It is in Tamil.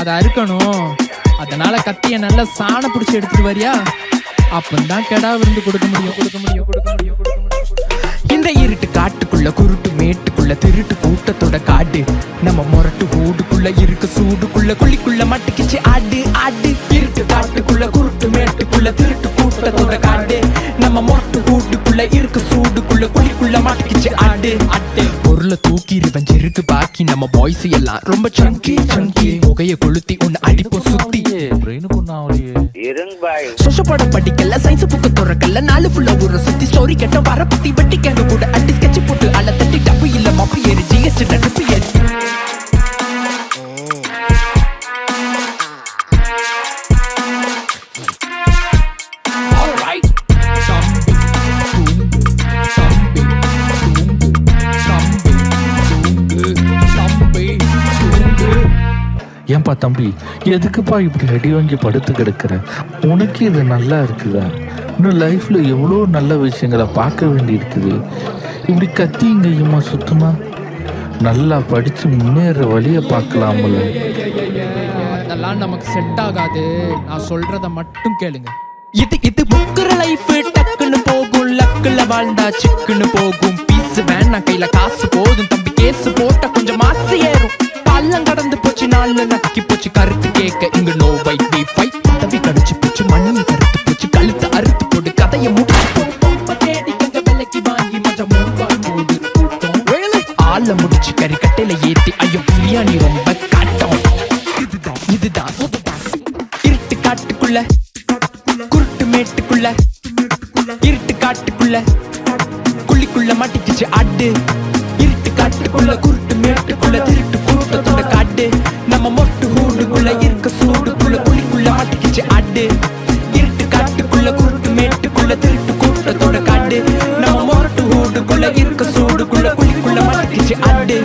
அதை அறுக்கணும். அதனால கத்திய நல்லா சாண பிடிச்சி எடுத்துட்டு வரியா? அப்பந்தான் கெடா விருந்து கொடுக்க முடியும். இந்த இருட்டு காட்டுக்குள்ள குருட்டு மேட்டுக்குள்ள திருட்டு கூட்டத்தோட காடு, நம்ம முரட்டு ஊடுக்குள்ள இருக்க சூடுக்குள்ள குழிக்குள்ள மட்டுக்கிச்சு ஆடு. இருட்டு காட்டுக்குள்ள குருட்டு மேட்டுக்குள்ள திருட்டு கூட்டத்தோட காடு, நம்ம முரட்டு ஊடுக்குள்ள இருக்க சூடுக்குள்ள குழிக்குள்ள மட்டுக்கிச்சு ஆடு. பொருளை தூக்கிடுவன் செருக்கு பாக்கி நம்ம பாய்ஸ் எல்லாம் ரொம்ப சங்கி. புகைய கொளுத்தி ஒன்னு அடிப்போம் சுத்தி. சொசப்பட படிக்கல சயின்ஸ் புக்கு துறக்கல 4 புள்ள ஊரை சுத்தி ஸ்டோரி கேட்ட வர பத்தி வெட்டி கேங்க கூட அடி ஸ்கெட்ச் போட்டு அள்ள தட்டி டப்பு இல்ல மப்பு ஏறி ஜிஹெச் நடுப்பு ஏறி. ஏன்பா தம்பி, எதுக்குப்பா இப்படி அடி வாங்கி படுத்து கிடக்குற? உனக்கு இது நல்லா இருக்குதா? இன்னும் லைஃப்ல எவ்வளோ நல்ல விஷயங்களை பார்க்க வேண்டி இருக்குது. இப்படி கத்திங்கம்மா சுத்தமா நல்லா படிச்சு முன்னேற வழிய பார்க்கலாம்ல. அதெல்லாம் நமக்கு செட் ஆகாது. நான் சொல்றத மட்டும் கேளுங்க. இது புக்குற லைஃப் டக்குன்னு போகும். லக்குல வாழ்ந்தா சிக்குன்னு போகும். பீஸ் வேணா கையில காசு போதும் தம்பி. கேஸ் போட்டா கொஞ்சம் மாசு ஏறும். பள்ளம் கடந்து போச்சு நாள்ல நக்கி போச்சு கருத்து கேட்க இங்க நோ வைட் பி ஃபைட். தம்பி கடிச்சு போச்சு மண்ணி கருத்து போச்சு கழுத்து அறுத்து போட்டு கதையை முடிச்சு தேடிக்கங்க விலைக்கு வாங்கி மஜா மூடு ஆள முடிச்சு கறி கட்டையில ஏத்தி. ஐயோ பிரியாணி ரொம்ப காட்டம். இதுதான் இருட்டு காட்டுக்குள்ள குருட்டு மேட்டுக்குள்ள இருட்டு காட்டுக்குள்ள குழிக்குள்ள மாட்டிக்கிச்சு ஆடு. இருட்டு காட்டுக்குள்ள குருட்டு மேட்டுக்குள்ள திருட்டு கூட்டத்தோட காடு, நம்ம மொட்டு ஊடுக்குள்ள இருக்க சூடுக்குள்ள குழிக்குள்ள மாட்டிக்கிச்சு ஆடு. இருட்டு காட்டுக்குள்ள குருட்டு மேட்டுக்குள்ள திருட்டு கூட்டத்தோட காடு, நம்ம மொட்டு ஊடுக்குள்ள இருக்க சூடுக்குள்ள குழிக்குள்ள மாட்டிக்கிச்சு ஆடு.